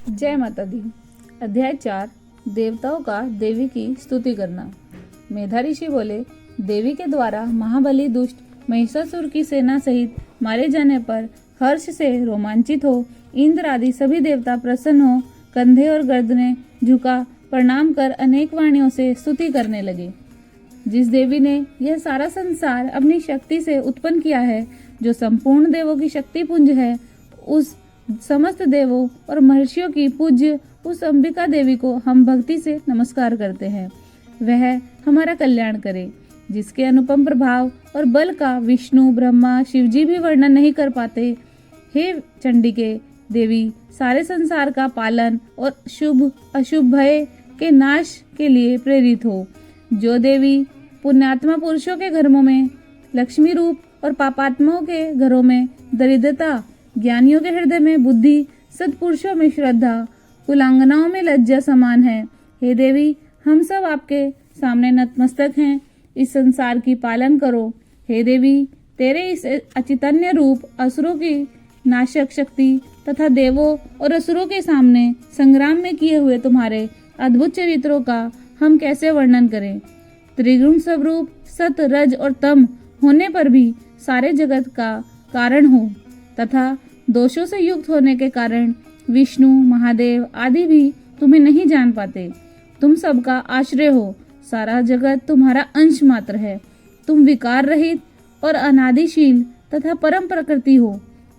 जय माता दी। अध्याय 4 देवताओं का देवी की स्तुति करना। मेधा ऋषि बोले, देवी के द्वारा महाबली दुष्ट महिषासुर की सेना सहित मारे जाने पर हर्ष से रोमांचित हो इंद्र आदि सभी देवता प्रसन्न हो कंधे और गर्दनें झुका प्रणाम कर अनेक वाणियों से स्तुति करने लगे। जिस देवी ने यह सारा संसार अपनी शक्ति से उत्पन्न किया है, जो संपूर्ण देवों की शक्ति पुंज है, उस समस्त देवों और महर्षियों की पूज्य उस अंबिका देवी को हम भक्ति से नमस्कार करते हैं। वह हमारा कल्याण करे, जिसके अनुपम प्रभाव और बल का विष्णु ब्रह्मा शिवजी भी वर्णन नहीं कर पाते। हे चंडिके देवी, सारे संसार का पालन और शुभ अशुभ भय के नाश के लिए प्रेरित हो। जो देवी पुण्यात्मा पुरुषों के घरों में लक्ष्मी रूप और पापात्माओं के घरों में दरिद्रता, ज्ञानियों के हृदय में बुद्धि, सत्पुरुषों में श्रद्धा, कुलांगनाओं में लज्जा समान है। हे देवी, हम सब आपके सामने नतमस्तक हैं। इस संसार की पालन करो। हे देवी, तेरे इस अचितन्य रूप असुरों की नाशक शक्ति तथा देवों और असुरों के सामने संग्राम में किए हुए तुम्हारे अद्भुत चरित्रों का हम कैसे वर्णन करें। त्रिगुण स्वरूप सत रज और तम होने पर भी सारे जगत का कारण हो तथा दोषों से युक्त होने के कारण विष्णु महादेव आदि भी तुम्हें नहीं जान पाते। तुम सबका आश्रय हो, सारा जगत तुम्हारा अंश मात्र है। तुम विकार रहित और अनादिशील तथा परम प्रकृति हो।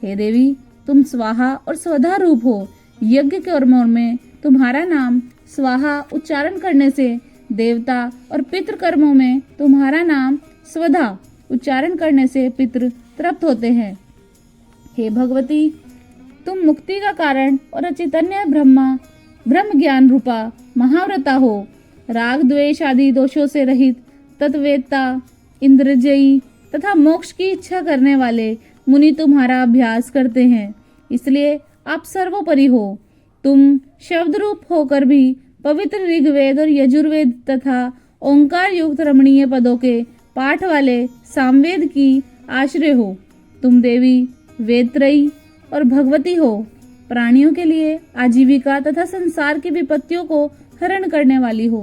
हे देवी, तुम स्वाहा और स्वधा रूप हो। यज्ञ कर्मों में तुम्हारा नाम स्वाहा उच्चारण करने से देवता और पितृ कर्मों में तुम्हारा नाम स्वधा उच्चारण करने से पितृ तृप्त होते हैं। हे भगवती, तुम मुक्ति का कारण और अचैतन्य ब्रह्म ज्ञान रूपा महाव्रता हो। राग द्वेष आदि दोषों से रहित तत्वेत्ता, इंद्रजयी तथा मोक्ष की इच्छा करने वाले मुनि तुम्हारा अभ्यास करते हैं, इसलिए आप सर्वोपरि हो। तुम शब्द रूप होकर भी पवित्र ऋग्वेद और यजुर्वेद तथा ओंकार युक्त रमणीय पदों के पाठ वाले सामवेद की आश्रय हो। तुम देवी वेदत्रयी और भगवती हो। प्राणियों के लिए आजीविका तथा संसार की विपत्तियों को हरण करने वाली हो।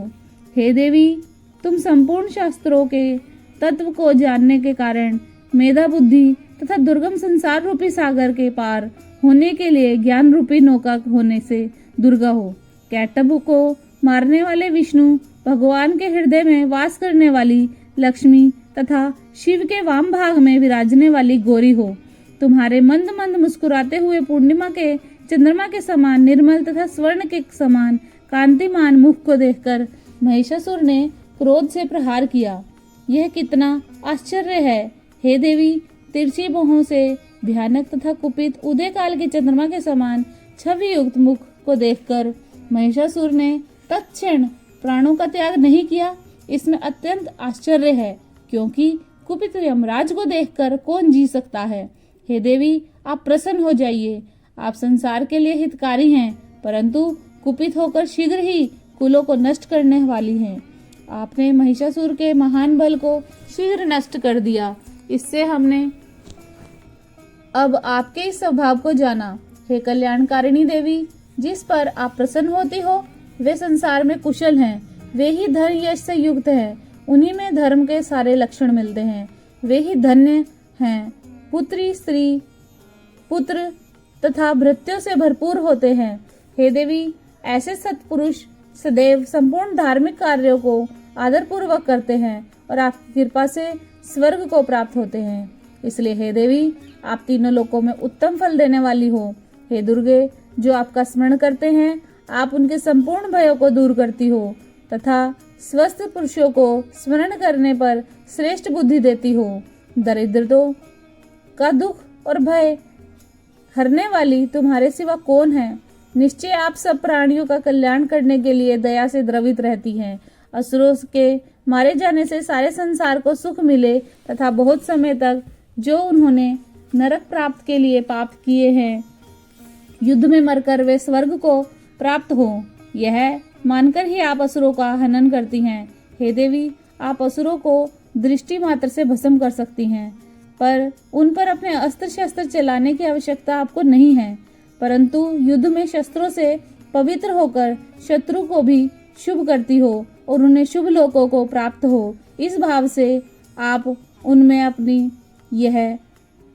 हे देवी, तुम संपूर्ण शास्त्रों के तत्व को जानने के कारण मेधा बुद्धि तथा दुर्गम संसार रूपी सागर के पार होने के लिए ज्ञान रूपी नौका होने से दुर्गा हो। कैटभ को मारने वाले विष्णु, भगवान के हृदय में वास करने वाली लक्ष्मी तथा शिव के वाम भाग में विराजने वाली गौरी हो। तुम्हारे मंद मंद मुस्कुराते हुए पूर्णिमा के चंद्रमा के समान निर्मल तथा स्वर्ण के समान कांतिमान मुख को देखकर महिषासुर ने क्रोध से प्रहार किया। यह कितना आश्चर्य है। हे देवी, तिरछी भौहों से भयानक तथा कुपित उदय काल के चंद्रमा के समान छवि युक्त मुख को देखकर महिषासुर ने तत्क्षण प्राणों का त्याग नहीं किया। इसमें अत्यंत आश्चर्य है, क्योंकि कुपित यमराज को देखकर कौन जी सकता है। हे देवी, आप प्रसन्न हो जाइए। आप संसार के लिए हितकारी हैं, परंतु कुपित होकर शीघ्र ही कुलों को नष्ट करने वाली हैं। आपने महिषासुर के महान बल को शीघ्र नष्ट कर दिया। इससे हमने अब आपके इस स्वभाव को जाना। हे कल्याणकारिणी देवी, जिस पर आप प्रसन्न होती हो वे संसार में कुशल हैं। वे ही धन यश से युक्त हैं। उन्हीं में धर्म के सारे लक्षण मिलते हैं। वे ही धन्य हैं। पुत्री, स्त्री, पुत्र तथा भृत्यों से भरपूर होते हैं। हे देवी, ऐसे सत्पुरुष सदैव संपूर्ण धार्मिक कार्यों को आदर पूर्वक करते हैं और आपकी कृपा से स्वर्ग को प्राप्त होते हैं। इसलिए हे देवी, आप तीनों लोकों में उत्तम फल देने वाली हो। हे दुर्गे, जो आपका स्मरण करते हैं आप उनके संपूर्ण भयों को दूर करती हो तथा स्वस्थ पुरुषों को स्मरण करने पर श्रेष्ठ बुद्धि देती हो। दरिद्रता का दुख और भय हरने वाली तुम्हारे सिवा कौन है। निश्चय आप सब प्राणियों का कल्याण करने के लिए दया से द्रवित रहती हैं। असुरों के मारे जाने से सारे संसार को सुख मिले तथा बहुत समय तक जो उन्होंने नरक प्राप्त के लिए पाप किए हैं, युद्ध में मरकर वे स्वर्ग को प्राप्त हो, यह मानकर ही आप असुरों का हनन करती हैं। हे देवी, आप असुरों को दृष्टि मात्र से भस्म कर सकती हैं, पर उन पर अपने अस्त्र शस्त्र चलाने की आवश्यकता आपको नहीं है। परंतु युद्ध में शस्त्रों से पवित्र होकर शत्रु को भी शुभ करती हो और उन्हें शुभ लोकों को प्राप्त हो। इस भाव से आप उनमें अपनी यह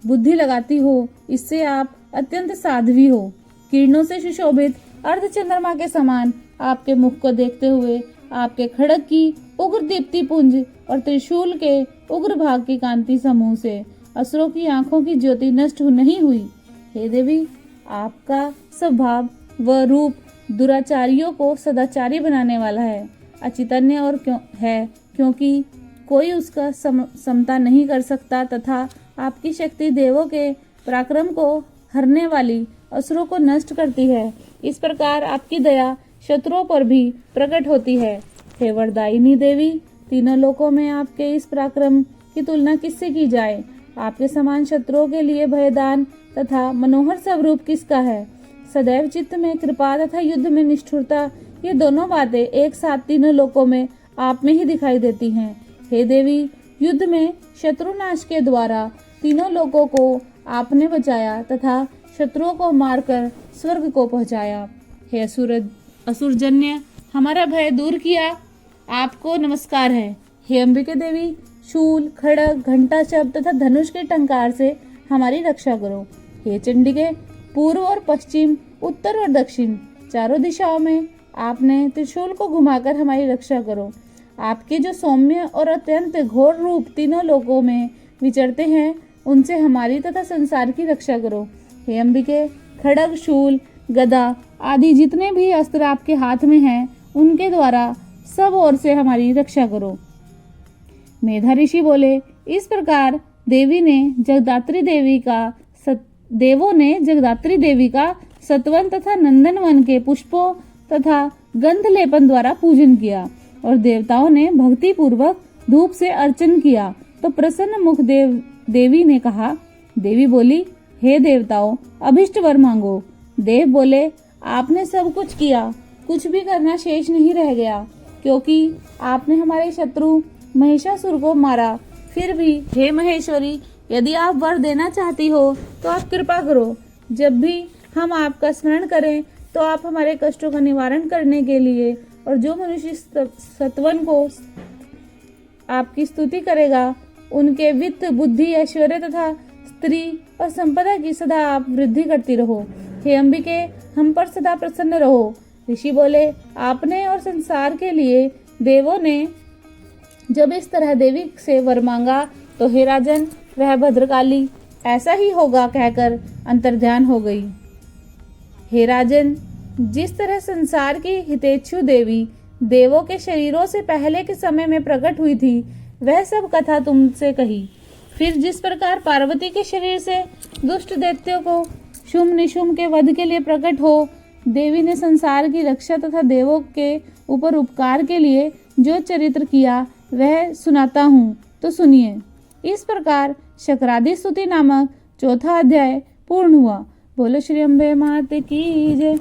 बुद्धि लगाती हो। इससे आप अत्यंत साध्वी हो। किरणों से सुशोभित अर्धचंद्रमा के समान आपके मुख को देखते हुए आपके खड़ग की उग्र दीप्ति पुंज और त्रिशूल के उग्र भाग की कांति समूह से असुरों की आंखों की ज्योति नष्ट नहीं हुई। हे देवी, आपका स्वभाव व रूप दुराचारियों को सदाचारी बनाने वाला है। अचैतन्य और क्योंकि कोई उसका समता नहीं कर सकता तथा आपकी शक्ति देवों के पराक्रम को हरने वाली असुरों को नष्ट करती है। इस प्रकार आपकी दया शत्रुओं पर भी प्रकट होती है। हे वरदायिनी देवी, तीनों लोकों में आपके इस पराक्रम की तुलना किससे की जाए। आपके समान शत्रुओं के लिए भयदान तथा मनोहर स्वरूप किसका है। सदैव चित्त में कृपा तथा युद्ध में निष्ठुरता, ये दोनों बातें एक साथ तीनों लोकों में आप में ही दिखाई देती हैं। हे देवी, युद्ध में शत्रुनाश के द्वारा तीनों लोकों को आपने बचाया तथा शत्रुओं को मारकर स्वर्ग को पहुंचाया। हे असुरजन्य, हमारा भय दूर किया, आपको नमस्कार है। हे अंबिके देवी, शूल, खड़ग, घंटा शब्द तथा धनुष के टंकार से हमारी रक्षा करो। हे चंडिके, पूर्व और पश्चिम, उत्तर और दक्षिण चारों दिशाओं में आपने त्रिशूल को घुमाकर हमारी रक्षा करो। आपके जो सौम्य और अत्यंत घोर रूप तीनों लोकों में विचरते हैं, उनसे हमारी तथा संसार की रक्षा करो। हे अंबिके, खड़ग, शूल, गदा आदि जितने भी अस्त्र आपके हाथ में हैं, उनके द्वारा सब ओर से हमारी रक्षा करो। मेधा ऋषि बोले, इस प्रकार देवों ने जगदात्री देवी का सतवन तथा नंदनवन के पुष्पों तथा गंध लेपन द्वारा पूजन किया और देवताओं ने भक्ति पूर्वक धूप से अर्चन किया। तो प्रसन्न मुख देवी ने कहा, देवी बोली, हे देवताओं, अभिष्ट वर मांगो। देव बोले, आपने सब कुछ किया, कुछ भी करना शेष नहीं रह गया, क्योंकि आपने हमारे शत्रु महिषासुर को मारा। फिर भी हे महेश्वरी, यदि आप वर देना चाहती हो तो आप कृपा करो। जब भी हम आपका स्मरण करें तो आप हमारे कष्टों का निवारण करने के लिए, और जो मनुष्य सत्वन को आपकी स्तुति करेगा, उनके वित्त, बुद्धि, ऐश्वर्य तथा स्त्री और संपदा की सदा आप वृद्धि करती रहो। हे अंबिके, हम पर सदा प्रसन्न रहो। ऋषि बोले, आपने और संसार के लिए देवों ने जब इस तरह देवी से वर मांगा, तो हे राजन, वह भद्रकाली ऐसा ही होगा कहकर अंतर्ध्यान हो गई। हे राजन, जिस तरह संसार की हितेच्छु देवी देवों के शरीरों से पहले के समय में प्रकट हुई थी, वह सब कथा तुमसे कही। फिर जिस प्रकार पार्वती के शरीर से दुष्ट दैत्यों को शुंभ निशुंभ के वध के लिए प्रकट हो देवी ने संसार की रक्षा तथा देवों के ऊपर उपकार के लिए जो चरित्र किया, वह सुनाता हूँ, तो सुनिए। इस प्रकार शकरादि स्तुति नामक चौथा अध्याय पूर्ण हुआ। बोलो श्री अम्बे मात की जय।